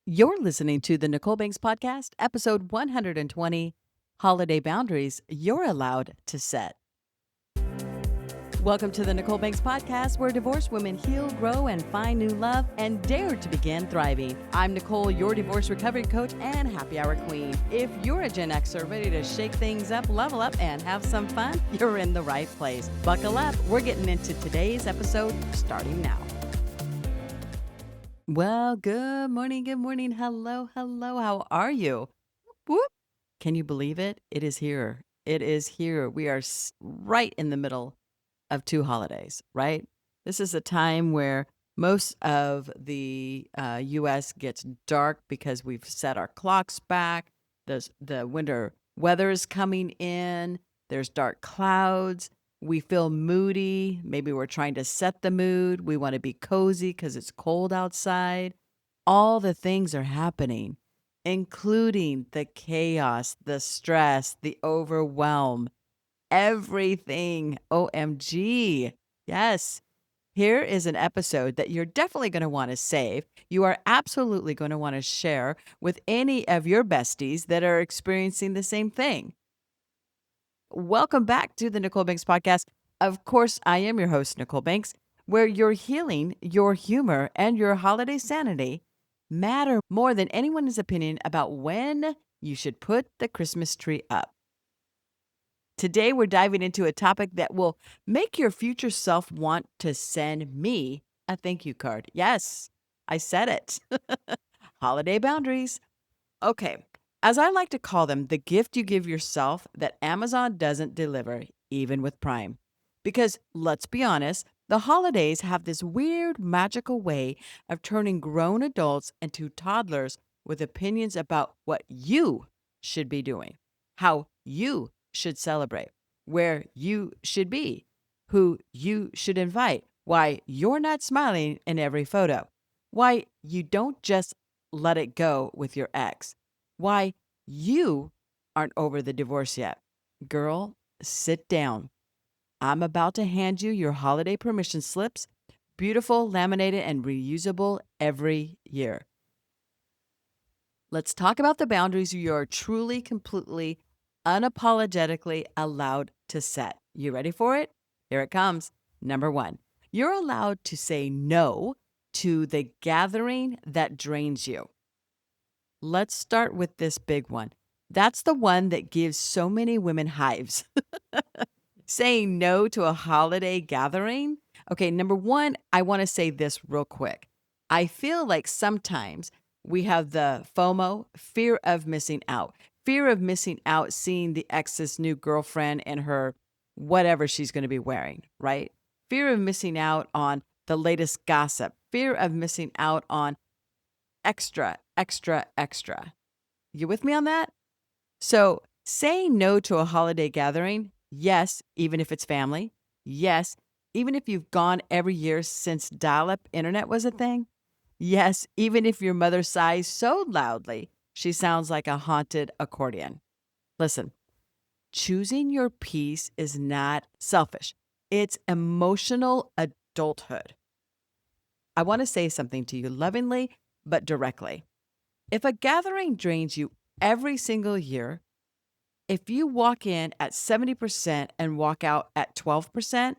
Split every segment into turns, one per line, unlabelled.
You're listening to the Nichole Banks Podcast, episode 120, Holiday Boundaries You're Allowed to Set. Welcome to the Nichole Banks Podcast, where divorced women heal, grow, and find new love and dare to begin thriving. I'm Nicole, your divorce recovery coach and happy hour queen. If you're a Gen Xer ready to shake things up, level up, and have some fun, you're in the right place. Buckle up. We're getting into today's episode starting now. Well, good morning. Hello. How are you? Whoop. Can you believe it? It is here. It is here. We are right in the middle of two holidays, right? This is a time where most of the U.S. gets dark because we've set our clocks back. The winter weather is coming in. There's dark clouds. We feel moody. Maybe we're trying to set the mood. We want to be cozy because it's cold outside. All the things are happening, including the chaos, the stress, the overwhelm, everything. OMG. Yes. Here is an episode that you're definitely going to want to save. You are absolutely going to want to share with any of your besties that are experiencing the same thing. Welcome back to the Nichole Banks Podcast. Of course, I am your host, Nichole Banks, where your healing, your humor, and your holiday sanity matter more than anyone's opinion about when you should put the Christmas tree up. Today, we're diving into a topic that will make your future self want to send me a thank you card. Yes, I said it. Holiday boundaries. Okay, as I like to call them, the gift you give yourself that Amazon doesn't deliver, even with Prime. Because let's be honest, the holidays have this weird, magical way of turning grown adults into toddlers with opinions about what you should be doing, how you should celebrate, where you should be, who you should invite, why you're not smiling in every photo, why you don't just let it go with your ex, why you aren't over the divorce yet. Girl, sit down. I'm about to hand you your holiday permission slips, beautiful, laminated, and reusable every year. Let's talk about the boundaries you are truly, completely, unapologetically allowed to set. You ready for it? Here it comes. Number one, you're allowed to say no to the gathering that drains you. Let's start with this big one. That's the one that gives so many women hives. Saying no to a holiday gathering. Okay, number one, I want to say this real quick. I feel like sometimes we have the FOMO, fear of missing out, seeing the ex's new girlfriend and her whatever she's going to be wearing, right? Fear of missing out on the latest gossip, fear of missing out on extra. You with me on that? So, saying no to a holiday gathering, yes, even if it's family, yes, even if you've gone every year since dial-up internet was a thing, yes, even if your mother sighs so loudly she sounds like a haunted accordion. Listen, choosing your peace is not selfish. It's emotional adulthood. I want to say something to you lovingly, but directly. If a gathering drains you every single year, if you walk in at 70% and walk out at 12%,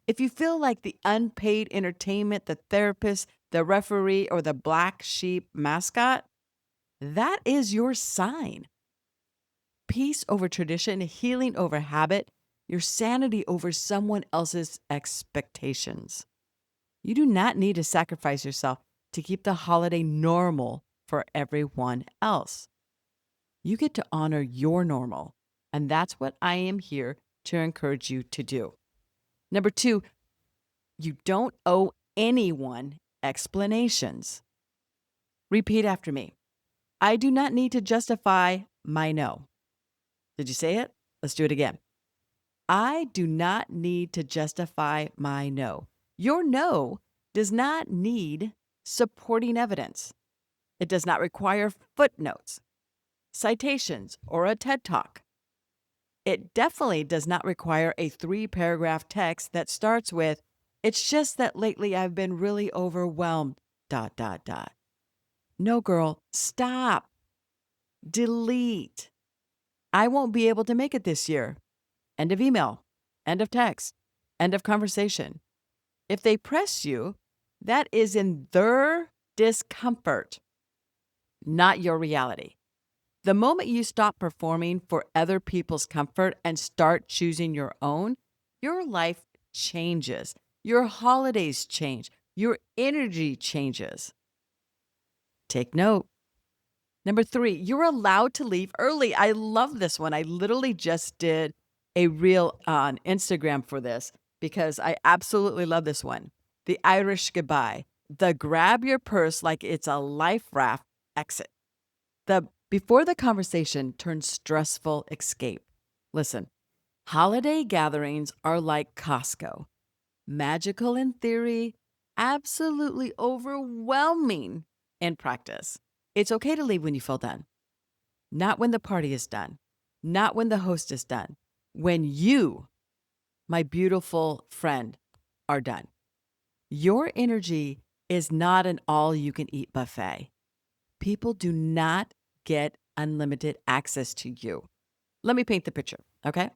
if you feel like the unpaid entertainment, the therapist, the referee, or the black sheep mascot, that is your sign. Peace over tradition, healing over habit, your sanity over someone else's expectations. You do not need to sacrifice yourself to keep the holiday normal for everyone else. You get to honor your normal, and that's what I am here to encourage you to do. Number two, you don't owe anyone explanations. Repeat after me. I do not need to justify my no. Did you say it? Let's do it again. I do not need to justify my no. Your no does not need supporting evidence. It does not require footnotes, citations, or a TED Talk. It definitely does not require a 3-paragraph text that starts with, "It's just that lately I've been really overwhelmed, ... No, girl, stop, delete. I won't be able to make it this year. End of email, end of text, end of conversation. If they press you, that is in their discomfort, not your reality. The moment you stop performing for other people's comfort and start choosing your own, your life changes. Your holidays change. Your energy changes. Take note. Number 3, you're allowed to leave early. I love this one. I literally just did a reel on Instagram for this because I absolutely love this one. The Irish goodbye. The grab your purse like it's a life raft exit. The before the conversation turns stressful escape. Listen, holiday gatherings are like Costco. Magical in theory, absolutely overwhelming in practice. It's okay to leave when you feel done, not when the party is done, not when the host is done, when you, my beautiful friend, are done. Your energy is not an all you can eat buffet. People do not get unlimited access to you. Let me paint the picture, okay?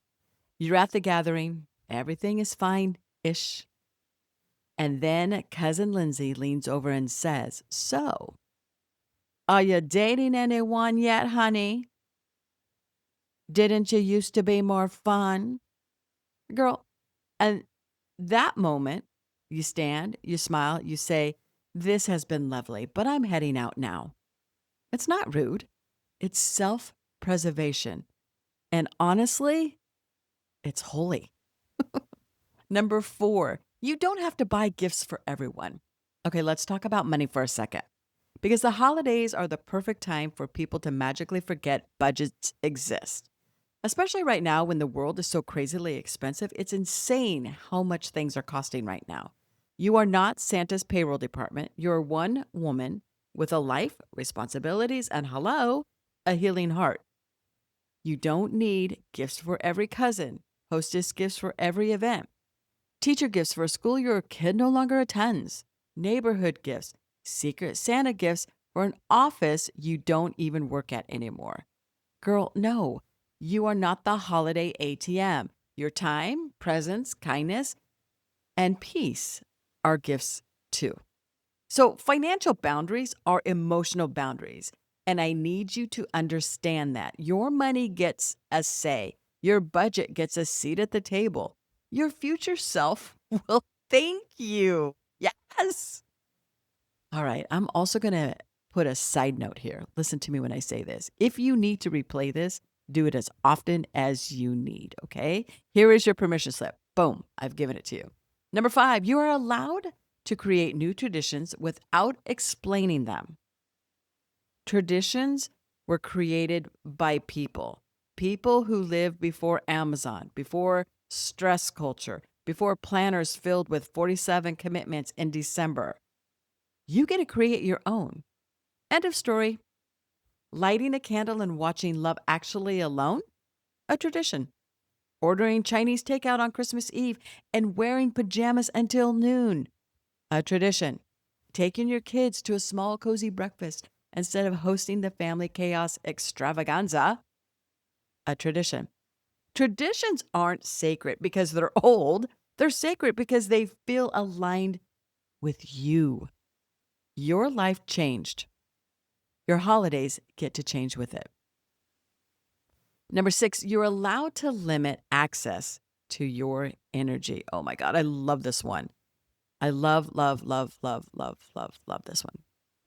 You're at the gathering, everything is fine ish. And then Cousin Lindsay leans over and says, "So, are you dating anyone yet, honey? Didn't you used to be more fun?" Girl, and that moment, you stand, you smile, you say, "This has been lovely, but I'm heading out now." It's not rude, it's self preservation. And honestly, it's holy. Number 4, you don't have to buy gifts for everyone. Okay, let's talk about money for a second. Because the holidays are the perfect time for people to magically forget budgets exist. Especially right now when the world is so crazily expensive, it's insane how much things are costing right now. You are not Santa's payroll department. You're one woman with a life, responsibilities, and hello, a healing heart. You don't need gifts for every cousin, hostess gifts for every event, teacher gifts for a school your kid no longer attends, neighborhood gifts, secret Santa gifts for an office you don't even work at anymore. Girl, no, you are not the holiday ATM. Your time, presence, kindness, and peace are gifts too. So, financial boundaries are emotional boundaries. And I need you to understand that your money gets a say, your budget gets a seat at the table. Your future self will thank you. Yes. All right. I'm also going to put a side note here. Listen to me when I say this. If you need to replay this, do it as often as you need. Okay. Here is your permission slip. Boom. I've given it to you. Number 5, you are allowed to create new traditions without explaining them. Traditions were created by people who lived before Amazon, before stress culture, before planners filled with 47 commitments in December. You get to create your own. End of story. Lighting a candle and watching Love Actually alone? A tradition. Ordering Chinese takeout on Christmas Eve and wearing pajamas until noon? A tradition. Taking your kids to a small, cozy breakfast instead of hosting the family chaos extravaganza? A tradition. Traditions aren't sacred because they're old, they're sacred because they feel aligned with you. Your life changed. Your holidays get to change with it. Number 6, you're allowed to limit access to your energy. Oh my God, I love this one. I love, love, love, love, love, love, love this one.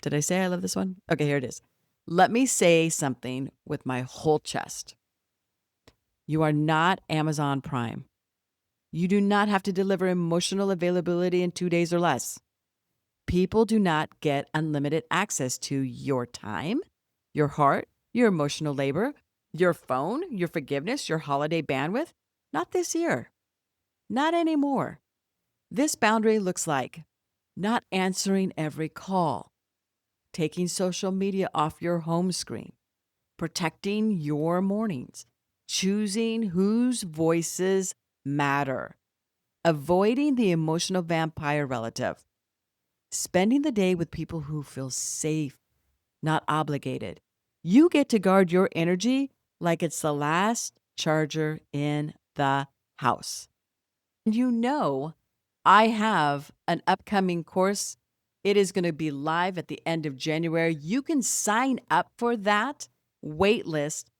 Did I say I love this one? Okay, here it is. Let me say something with my whole chest. You are not Amazon Prime. You do not have to deliver emotional availability in 2 days or less. People do not get unlimited access to your time, your heart, your emotional labor, your phone, your forgiveness, your holiday bandwidth. Not this year. Not anymore. This boundary looks like not answering every call, taking social media off your home screen, protecting your mornings, choosing whose voices matter, avoiding the emotional vampire relative, spending the day with people who feel safe not obligated. You get to guard your energy like it's the last charger in the house. And I have an upcoming course. It is going to be live at the end of January. You can sign up for that wait list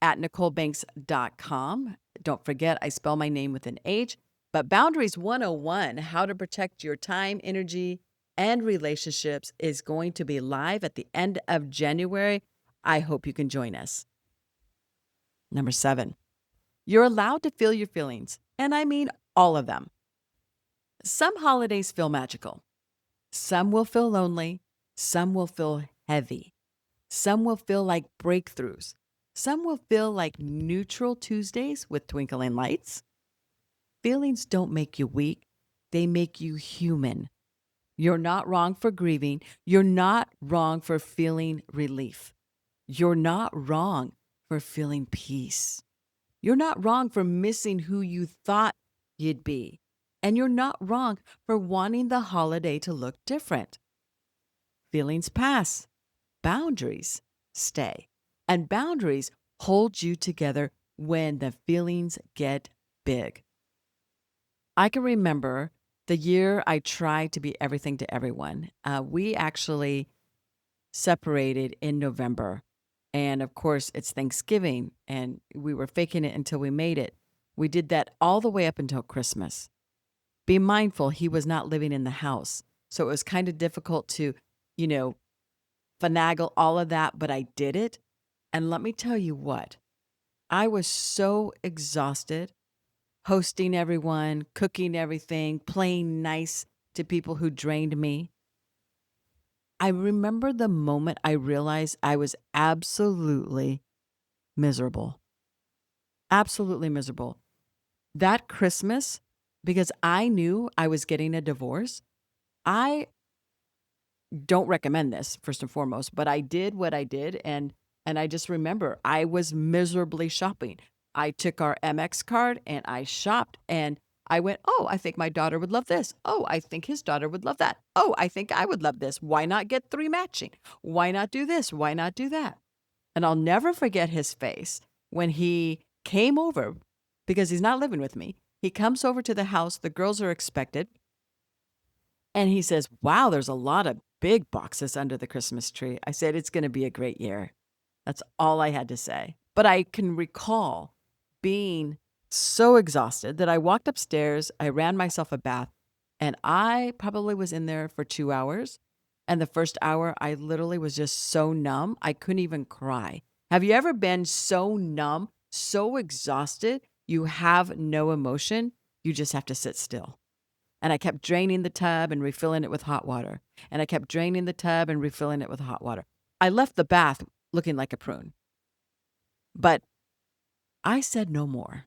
at NicholeBanks.com. Don't forget, I spell my name with an H. But Boundaries 101, how to protect your time, energy, and relationships, is going to be live at the end of January. I hope you can join us. Number 7, you're allowed to feel your feelings, and I mean all of them. Some holidays feel magical. Some will feel lonely. Some will feel heavy. Some will feel like breakthroughs. Some will feel like neutral Tuesdays with twinkling lights. Feelings don't make you weak, they make you human. You're not wrong for grieving. You're not wrong for feeling relief. You're not wrong for feeling peace. You're not wrong for missing who you thought you'd be. And you're not wrong for wanting the holiday to look different. Feelings pass, boundaries stay. And boundaries hold you together when the feelings get big. I can remember the year I tried to be everything to everyone. We actually separated in November. And of course, it's Thanksgiving, and we were faking it until we made it. We did that all the way up until Christmas. Be mindful, he was not living in the house. So it was kind of difficult to, you know, finagle all of that, but I did it. And let me tell you what, I was so exhausted hosting everyone, cooking everything, playing nice to people who drained me. I remember the moment I realized I was absolutely miserable. Absolutely miserable. That Christmas, because I knew I was getting a divorce, I don't recommend this first and foremost, but I did what I did, and I just remember I was miserably shopping. I took our MX card and I shopped, and I went, "Oh, I think my daughter would love this. Oh, I think his daughter would love that. Oh, I think I would love this. Why not get 3 matching? Why not do this? Why not do that?" And I'll never forget his face when he came over, because he's not living with me. He comes over to the house, the girls are expected, and he says, "Wow, there's a lot of big boxes under the Christmas tree." I said, "It's gonna be a great year." That's all I had to say. But I can recall being so exhausted that I walked upstairs, I ran myself a bath, and I probably was in there for 2 hours. And the first hour, I literally was just so numb, I couldn't even cry. Have you ever been so numb, so exhausted, you have no emotion, you just have to sit still? And I kept draining the tub and refilling it with hot water. And I kept draining the tub and refilling it with hot water. I left the bath looking like a prune. But I said no more.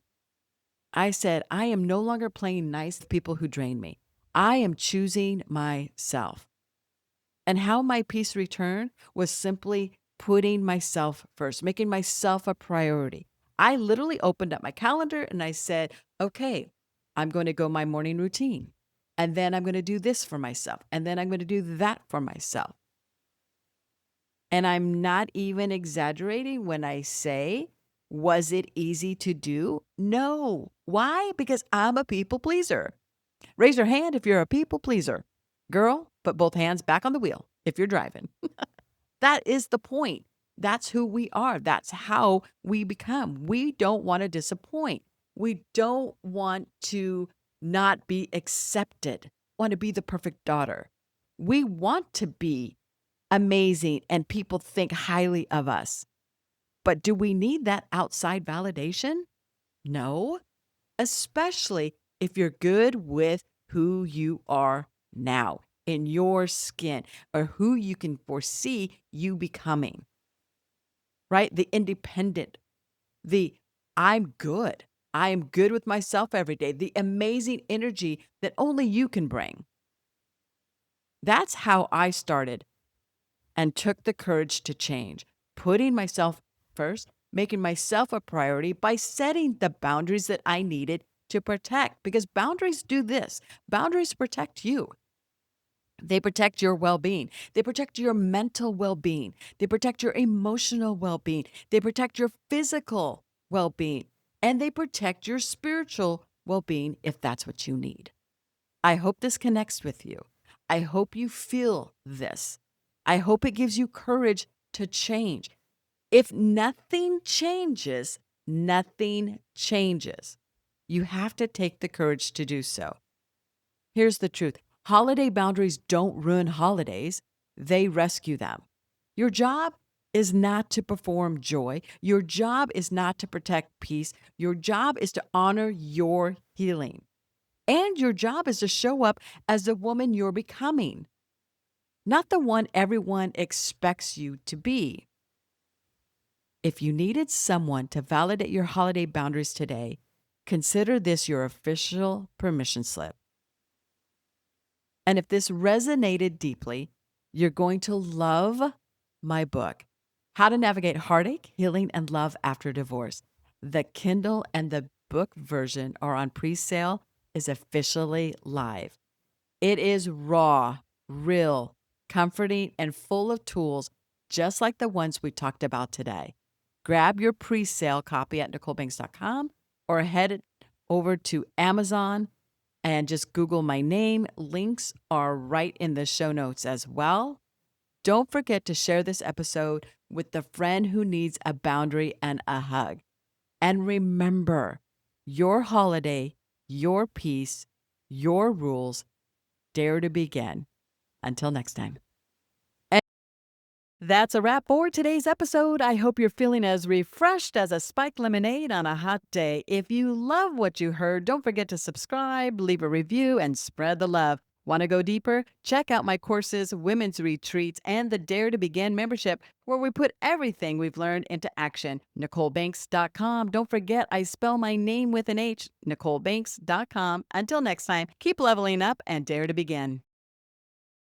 I said, I am no longer playing nice to people who drain me. I am choosing myself. And how my peace returned was simply putting myself first, making myself a priority. I literally opened up my calendar and I said, okay, I'm going to go my morning routine. And then I'm going to do this for myself. And then I'm going to do that for myself. And I'm not even exaggerating when I say, was it easy to do? No. Why? Because I'm a people pleaser. Raise your hand if you're a people pleaser. Girl, put both hands back on the wheel if you're driving. That is the point. That's who we are. That's how we become. We don't want to disappoint. We don't want to not be accepted, want to be the perfect daughter. We want to be amazing and people think highly of us. But do we need that outside validation? No, especially if you're good with who you are now in your skin or who you can foresee you becoming, right? The independent, the I'm good. I am good with myself every day, the amazing energy that only you can bring. That's how I started and took the courage to change, putting myself first, making myself a priority by setting the boundaries that I needed to protect. Because boundaries do this, boundaries protect you. They protect your well being. They protect your mental well being. They protect your emotional well being. They protect your physical well being. And they protect your spiritual well being if that's what you need. I hope this connects with you. I hope you feel this. I hope it gives you courage to change. If nothing changes, nothing changes. You have to take the courage to do so. Here's the truth. Holiday boundaries don't ruin holidays, they rescue them. Your job is not to perform joy. Your job is not to protect peace. Your job is to honor your healing. And your job is to show up as the woman you're becoming, not the one everyone expects you to be. If you needed someone to validate your holiday boundaries today, consider this your official permission slip. And if this resonated deeply, you're going to love my book, How to Navigate Heartache, Healing, and Love After Divorce. The Kindle and the book version are on pre-sale, is officially live. It is raw, real, comforting, and full of tools just like the ones we talked about today. Grab your pre-sale copy at NicholeBanks.com or head over to Amazon and just Google my name. Links are right in the show notes as well. Don't forget to share this episode with the friend who needs a boundary and a hug. And remember, your holiday, your peace, your rules, dare to begin. Until next time. That's a wrap for today's episode. I hope you're feeling as refreshed as a spiked lemonade on a hot day. If you love what you heard, don't forget to subscribe, leave a review, and spread the love. Want to go deeper? Check out my courses, women's retreats, and the Dare to Begin membership, where we put everything we've learned into action. NicholeBanks.com. Don't forget, I spell my name with an H. NicholeBanks.com. Until next time, keep leveling up and dare to begin.